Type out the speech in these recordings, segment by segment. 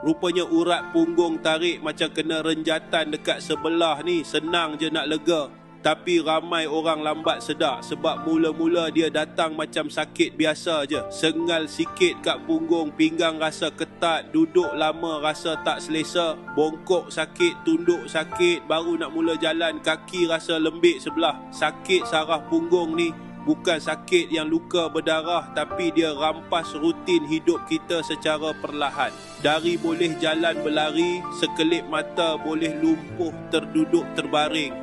Rupanya urat punggung tarik macam kena renjatan dekat sebelah ni. Senang je nak lega. Tapi ramai orang lambat sedar sebab mula-mula dia datang macam sakit biasa je. Sengal sikit kat punggung, pinggang rasa ketat, duduk lama rasa tak selesa, bongkok sakit, tunduk sakit, baru nak mula jalan kaki rasa lembik sebelah. Sakit saraf punggung ni bukan sakit yang luka berdarah, tapi dia rampas rutin hidup kita secara perlahan. Dari boleh jalan berlari, sekelip mata boleh lumpuh terduduk terbaring.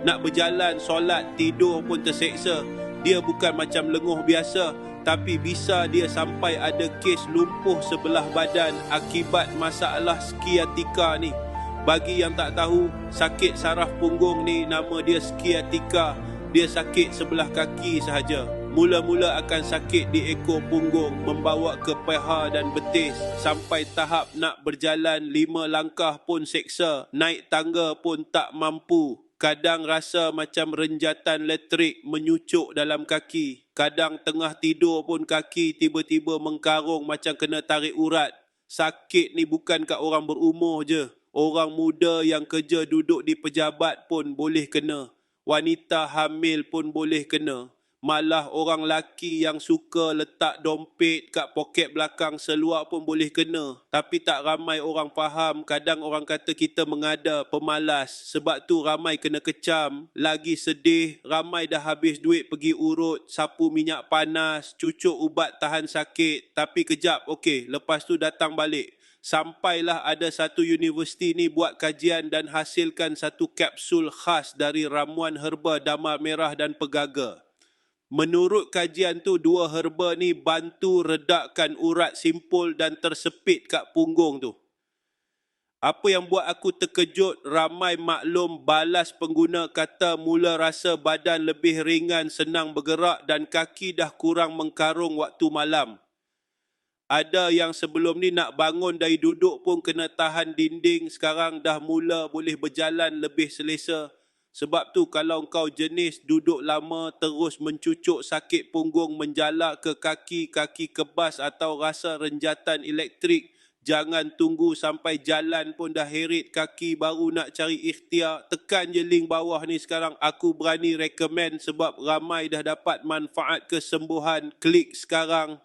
Nak berjalan, solat, tidur pun terseksa. Dia bukan macam lenguh biasa, tapi bisa dia sampai ada kes lumpuh sebelah badan akibat masalah skiatika ni. Bagi yang tak tahu, sakit saraf punggung ni nama dia skiatika. Dia sakit sebelah kaki sahaja. Mula-mula akan sakit di ekor punggung, membawa ke paha dan betis. Sampai tahap nak berjalan 5 langkah pun seksa. Naik tangga pun tak mampu. Kadang rasa macam renjatan elektrik menyucuk dalam kaki. Kadang tengah tidur pun kaki tiba-tiba mengkarung macam kena tarik urat. Sakit ni bukan kat orang berumur je. Orang muda yang kerja duduk di pejabat pun boleh kena. Wanita hamil pun boleh kena. Malah orang lelaki yang suka letak dompet kat poket belakang seluar pun boleh kena. Tapi tak ramai orang faham. Kadang orang kata kita mengada, pemalas. Sebab tu ramai kena kecam. Lagi sedih, ramai dah habis duit pergi urut, sapu minyak panas, cucuk ubat tahan sakit. Tapi kejap, okey, lepas tu datang balik. Sampailah ada satu universiti ni buat kajian dan hasilkan satu kapsul khas dari ramuan herba damar merah dan pegaga. Menurut kajian tu, 2 herba ni bantu redakan urat simpul dan tersepit kat punggung tu. Apa yang buat aku terkejut, ramai maklum balas pengguna kata mula rasa badan lebih ringan, senang bergerak dan kaki dah kurang mengkarung waktu malam. Ada yang sebelum ni nak bangun dari duduk pun kena tahan dinding, sekarang dah mula boleh berjalan lebih selesa. Sebab tu kalau kau jenis duduk lama terus mencucuk sakit punggung menjala ke kaki, kaki kebas atau rasa renjatan elektrik, jangan tunggu sampai jalan pun dah heret kaki baru nak cari ikhtiar. Tekan je link bawah ni sekarang. Aku berani recommend sebab ramai dah dapat manfaat kesembuhan. Klik sekarang.